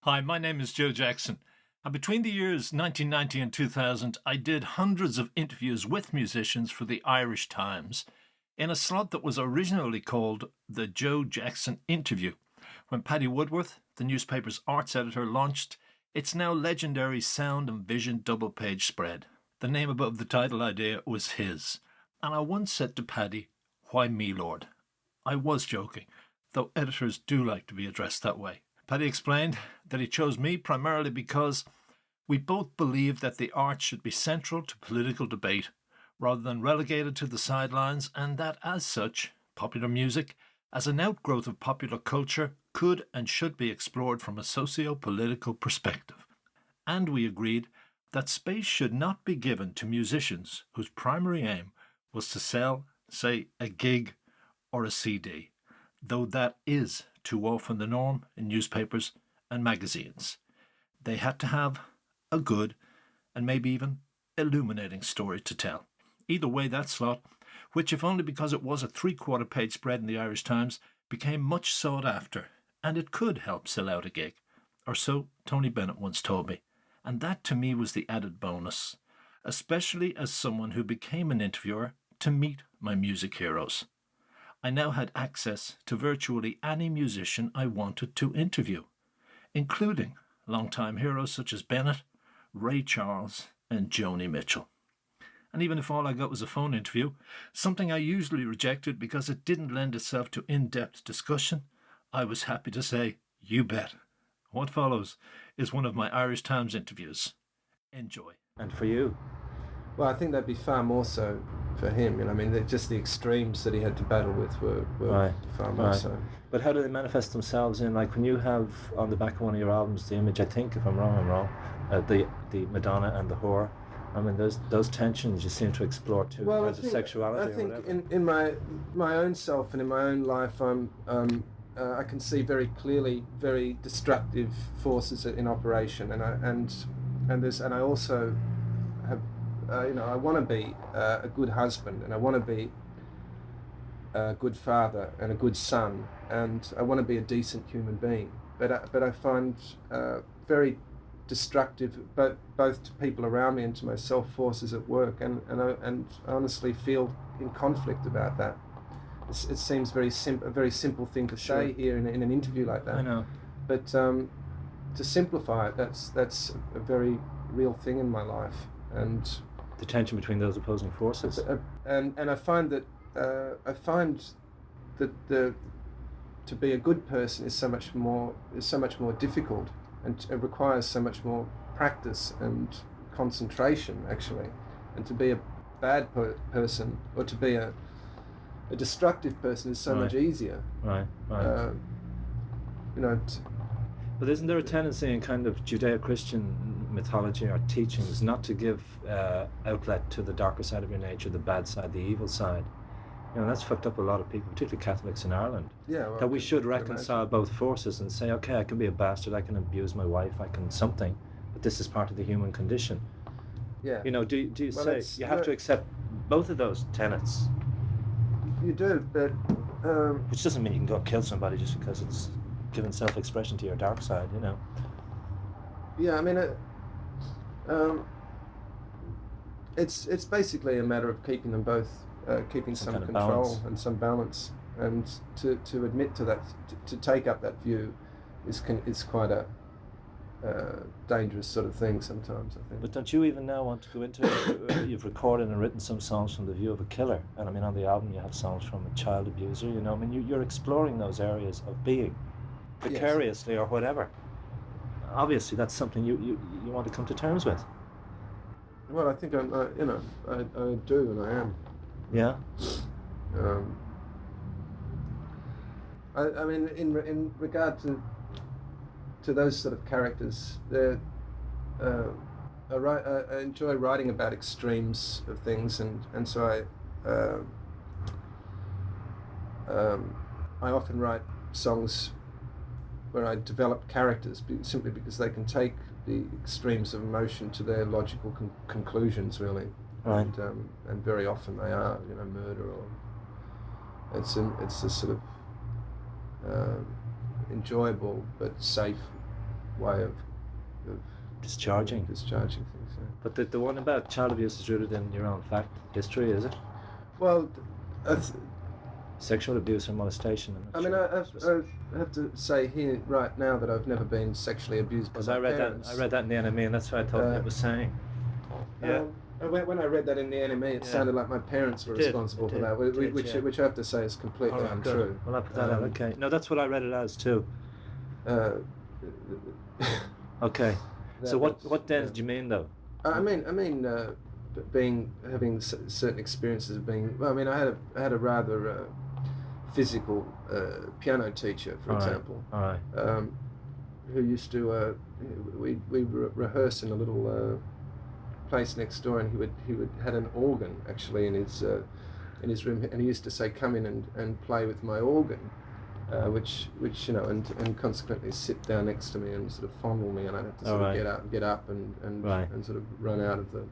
Hi, my name is Joe Jackson. And between the years 1990 and 2000, I did hundreds of interviews with musicians for the Irish Times in a slot that was originally called the Joe Jackson Interview. When Paddy Woodworth, the newspaper's arts editor, launched its now legendary Sound and Vision double-page spread. The name above the title idea was his. And I once said to Paddy, "Why me, Lord?" I was joking, though editors do like to be addressed that way. Paddy explained that he chose me primarily because we both believed that the arts should be central to political debate rather than relegated to the sidelines, and that as such, popular music, as an outgrowth of popular culture, could and should be explored from a socio-political perspective. And we agreed that space should not be given to musicians whose primary aim was to sell, say, a gig or a CD, though that is too often the norm in newspapers and magazines. They had to have a good and maybe even illuminating story to tell. Either way, that slot, which if only because it was a 3/4 page spread in the Irish Times, became much sought after, and it could help sell out a gig, or so Tony Bennett once told me, and that to me was the added bonus, especially as someone who became an interviewer to meet my music heroes. I now had access to virtually any musician I wanted to interview, including longtime heroes such as Bennett, Ray Charles, and Joni Mitchell. And even if all I got was a phone interview, something I usually rejected because it didn't lend itself to in-depth discussion, I was happy to say, "You bet." What follows is one of my Irish Times interviews. Enjoy. And for you? Well, I think that'd be far more so for him. I mean, just the extremes that he had to battle with were Right, far more right. so. But how do they manifest themselves in, like, when you have on the back of one of your albums the image, I think, if I'm wrong, the Madonna and the whore? I mean, those tensions you seem to explore too, Well, in terms of sexuality I think or whatever. in my own self and in my own life, I can see very clearly very destructive forces in operation, and I also have, I want to be a good husband, and I want to be a good father and a good son, and I want to be a decent human being. But I find very destructive, both to people around me and to myself, forces at work, and I honestly feel in conflict about that. It seems a very simple thing to say here in an interview like that. I know. But to simplify it, that's a very real thing in my life, and The tension between those opposing forces. and I find that to be a good person is so much more difficult, and it requires so much more practice and concentration, actually. And to be a bad person, or to be a destructive person, is so Right. much easier. Right. But isn't there a tendency in kind of Judeo-Christian mythology or teachings not to give outlet to the darker side of your nature, the bad side, the evil side? That's fucked up a lot of people, particularly Catholics in Ireland. Yeah, well, that we should I can reconcile imagine. both forces and say, okay, I can be a bastard, I can abuse my wife, I can something, but this is part of the human condition. Yeah. Do you Well, say it's- you have to accept both of those tenets? You do, but Which doesn't mean you can go kill somebody just because it's giving self-expression to your dark side, yeah, I mean, it's basically a matter of keeping them both, keeping Some some kind of control balance. and some balance, and to admit to that, to take up that view, is quite a dangerous sort of thing sometimes, I think. But don't you even now want to go into it? You've recorded and written some songs from the view of a killer, and I mean on the album you have songs from a child abuser, I mean you're exploring those areas of being, vicariously or whatever. Obviously that's something you want to come to terms with. Well, I think I do, and I am. Yeah? I mean, in regard to those sort of characters, I enjoy writing about extremes of things, and so I often write songs where I develop characters simply because they can take the extremes of emotion to their logical conclusions, really. Right. And very often they are, murder, or it's a sort of enjoyable but safe way of Discharging. discharging things. Yeah. But the one about child abuse is rooted in your own history, is it? Well, Sexual abuse or molestation? I mean, I have to say here right now that I've never been sexually abused by Because my I read parents. that in the enemy, and that's what I thought it was saying. Yeah. When I read that in the enemy, it sounded like my parents were responsible for that, which I have to say is completely untrue. Good. Well, I'll put that out. Okay. No, that's what I read it as too. Okay. So what then did you mean though? I mean, having certain experiences of being. Well, I mean, I had a rather physical piano teacher, for example. All right. Who used to we rehearse in a little place next door, and he would had an organ actually in his room, and he used to say, "Come in and play with my organ," which you know, and consequently sit down next to me and sort of fondle me, and I'd have to sort of get up and sort of run out of the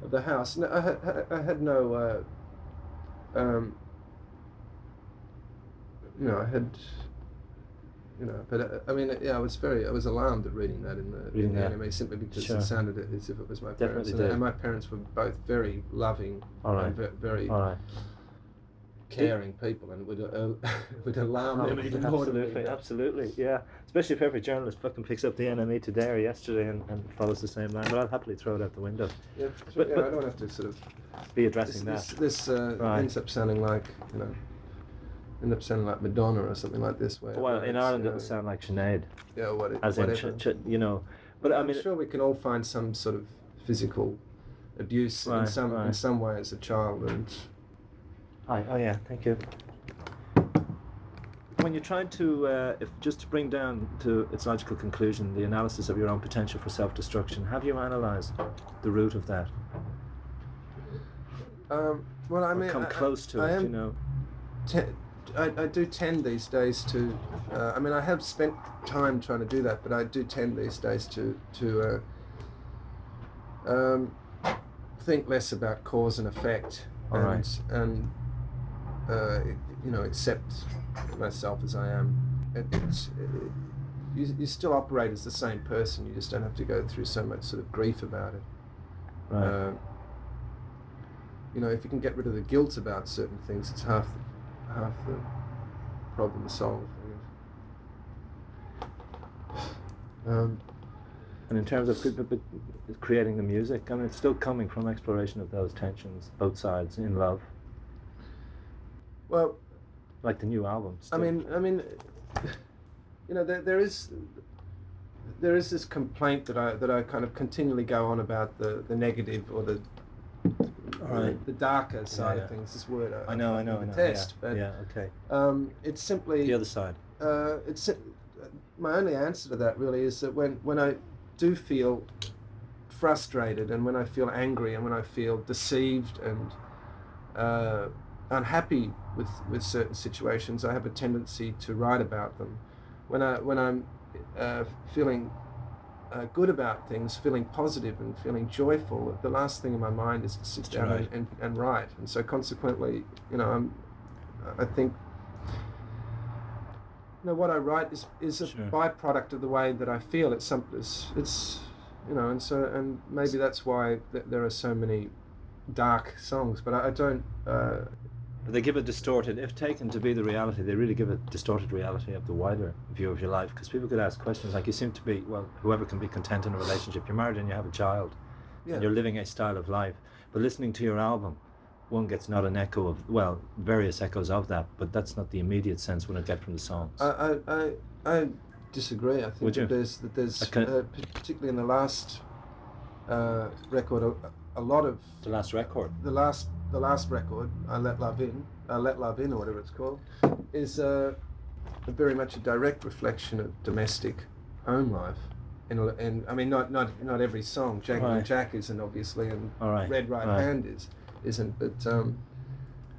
of the house. No, I had no I had. But I mean, I was alarmed at reading that in the anime, simply because it sounded as if it was my parents, and my parents were both very loving and very caring people, and would alarm them even more. Absolutely, yeah. Especially if every journalist fucking picks up the enemy today or yesterday and follows the same line. But I'll happily throw it out the window. Yeah, but I don't have to sort of be addressing that. This ends up sounding like Madonna or something like this. Well, in Ireland it will sound like Sinead. Yeah, whatever. But I mean, I'm sure we can all find some sort of physical abuse in some way as a child. And oh yeah, thank you. When you're trying to, just to bring down to its logical conclusion, the analysis of your own potential for self-destruction, have you analysed the root of that? Well, I mean, come close to it, I do tend these days to. I mean, I have spent time trying to do that, but I do tend these days to think less about cause and effect, and accept myself as I am. You still operate as the same person. You just don't have to go through so much sort of grief about it. Right. If you can get rid of the guilt about certain things, it's half the problem solved. And in terms of creating the music, I mean, it's still coming from exploration of those tensions, both sides, in love. Well, like the new album. Still. I mean, there is this complaint that I kind of continually go on about the negative or the darker side of things. This word I know. Detest, but okay. It's simply the other side. My only answer to that really is that when I do feel frustrated, and when I feel angry, and when I feel deceived and unhappy with certain situations, I have a tendency to write about them. When I'm feeling good about things, feeling positive and feeling joyful, the last thing in my mind is to sit down and write. And so consequently, I think what I write is a byproduct of the way that I feel. And maybe that's why there are so many dark songs, but I don't. But they give a distorted, if taken to be the reality, they really give a distorted reality of the wider view of your life. Because people could ask questions like, you seem to be, well, whoever can be content in a relationship, you're married and you have a child, and you're living a style of life. But listening to your album, one gets not an echo of, well, various echoes of that, but that's not the immediate sense one would get from the songs. I disagree. I think that there's particularly in the last record, a lot of... The last record? The last record, I Let Love In, or whatever it's called, is very much a direct reflection of domestic home life. And I mean, not every song. Jack isn't, obviously, and Red Right Hand isn't. But a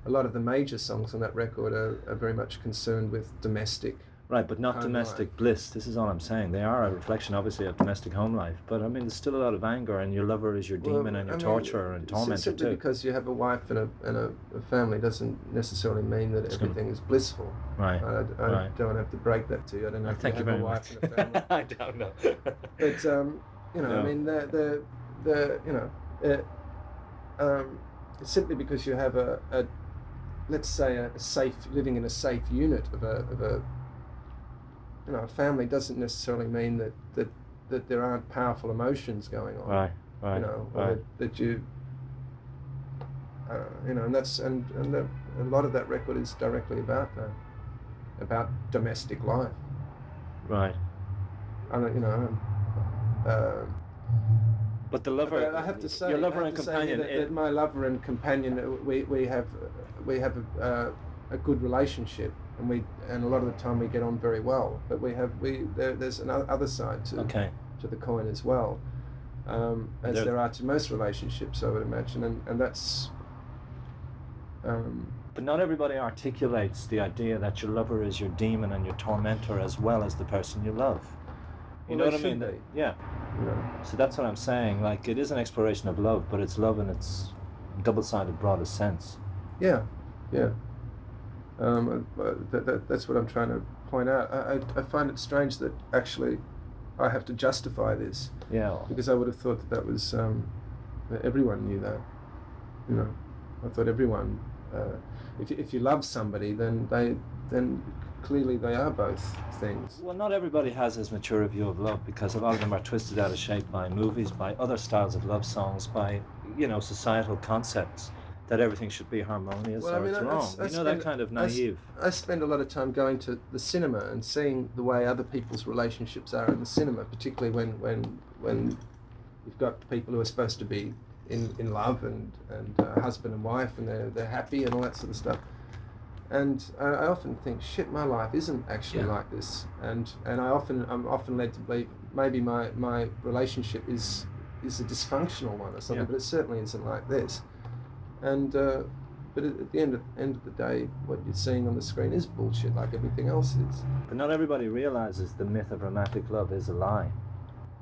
lot of the major songs on that record are very much concerned with domestic Right, but not home domestic life. bliss. This is all I'm saying. They are a reflection, obviously, of domestic home life. But I mean, there's still a lot of anger, and your lover is your demon, and your torturer and tormentor simply too. because you have a wife and a family doesn't necessarily mean that everything is blissful. Right. I don't have to break that to you. I don't know if Thank you you have very a wife much. and a family. I don't know. But you know, No. I mean, the you know, it's simply because you have a let's say a safe living in a safe unit of a you know, a family doesn't necessarily mean that there aren't powerful emotions going on. Right. You know, or that you you know, and a lot of that record is directly about that, about domestic life. Right. And you know. But the lover, But I have to say, your lover and companion, that my lover and companion, we have a good relationship, and a lot of the time we get on very well. But there's another side to the coin as well, as there are to most relationships, I would imagine, and that's. But not everybody articulates the idea that your lover is your demon and your tormentor as well as the person you love. You know what I mean? Yeah. You know. So that's what I'm saying. Like, it is an exploration of love, but it's love in its double-sided, broadest sense. Yeah, yeah. That's what I'm trying to point out. I find it strange that actually I have to justify this. Yeah. Because I would have thought that was that everyone knew that. You know, I thought everyone. If you love somebody, then clearly they are both things. Well, not everybody has as mature a view of love, because a lot of them are twisted out of shape by movies, by other styles of love songs, by, you know, societal concepts that everything should be harmonious or it's wrong. You know, that kind of naive. I spend a lot of time going to the cinema and seeing the way other people's relationships are in the cinema, particularly when you've got people who are supposed to be in love and husband and wife, and they're happy and all that sort of stuff. And I often think, shit, my life isn't actually like this. And I'm often led to believe maybe my relationship is a dysfunctional one or something, but it certainly isn't like this. And but at the end of the day, what you're seeing on the screen is bullshit, like everything else is. But not everybody realizes the myth of romantic love is a lie.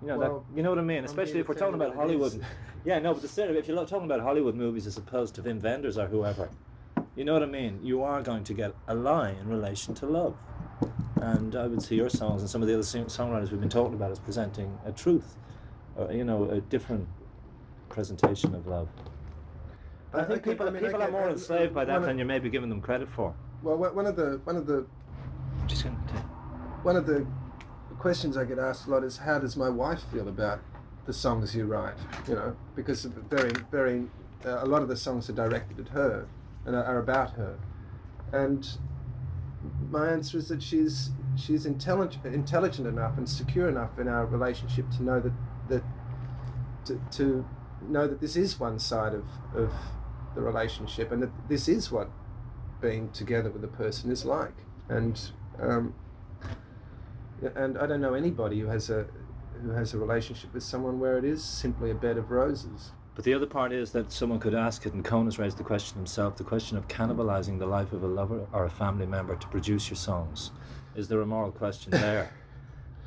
You know, you know what I mean? Especially if we're talking about Hollywood. Yeah, no, but if you're talking about Hollywood movies as opposed to Wim Wenders or whoever, you know what I mean? You are going to get a lie in relation to love. And I would see your songs and some of the other songwriters we've been talking about as presenting a truth, or, you know, a different presentation of love. I think people are more enslaved by that than you may be giving them credit for. Well, one of the questions I get asked a lot is, how does my wife feel about the songs you write? You know, because a lot of the songs are directed at her and are about her, and my answer is that she's intelligent enough and secure enough in our relationship to know to know that this is one side of the relationship, and that this is what being together with a person is like. And I don't know anybody who has a relationship with someone where it is simply a bed of roses. But the other part is that someone could ask it, and Cohn has raised the question himself, the question of cannibalizing the life of a lover or a family member to produce your songs. Is there a moral question there?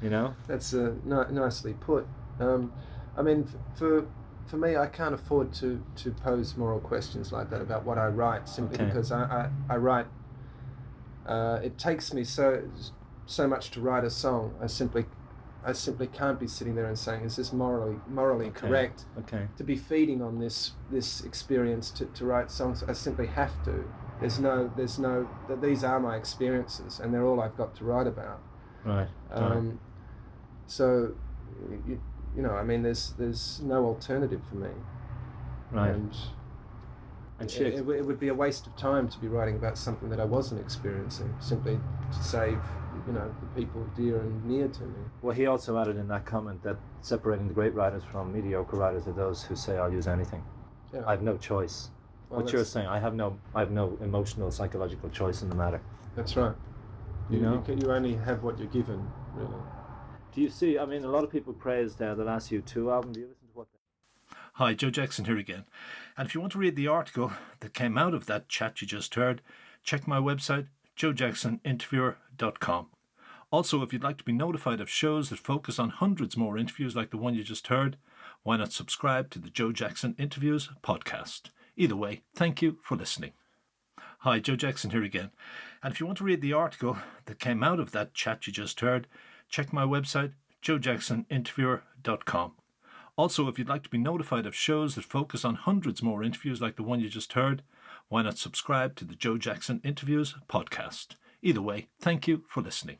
You know? That's nicely put. I mean, for me, I can't afford to pose moral questions like that about what I write, simply because I write. It takes me so much to write a song. I simply can't be sitting there and saying, is this morally correct to be feeding on this experience to write songs? I simply have to. There's no that these are my experiences and they're all I've got to write about. Right. So you know, I mean, there's no alternative for me. Right. And it would be a waste of time to be writing about something that I wasn't experiencing, simply to save, you know, the people dear and near to me. Well, he also added in that comment that separating the great writers from mediocre writers are those who say, I'll use anything. Yeah. I have no choice. Well, what you're saying, I have no emotional, psychological choice in the matter. That's right. You only have what you're given, really. Do you see, I mean, a lot of people praised the last U2 album. Do you listen to what? Hi, Joe Jackson here again. And if you want to read the article that came out of that chat you just heard, check my website, joejacksoninterviewer.com. Also, if you'd like to be notified of shows that focus on hundreds more interviews like the one you just heard, why not subscribe to the Joe Jackson Interviews podcast? Either way, thank you for listening. Hi, Joe Jackson here again. And if you want to read the article that came out of that chat you just heard, check my website, joejacksoninterviewer.com. Also, if you'd like to be notified of shows that focus on hundreds more interviews like the one you just heard, why not subscribe to the Joe Jackson Interviews podcast? Either way, thank you for listening.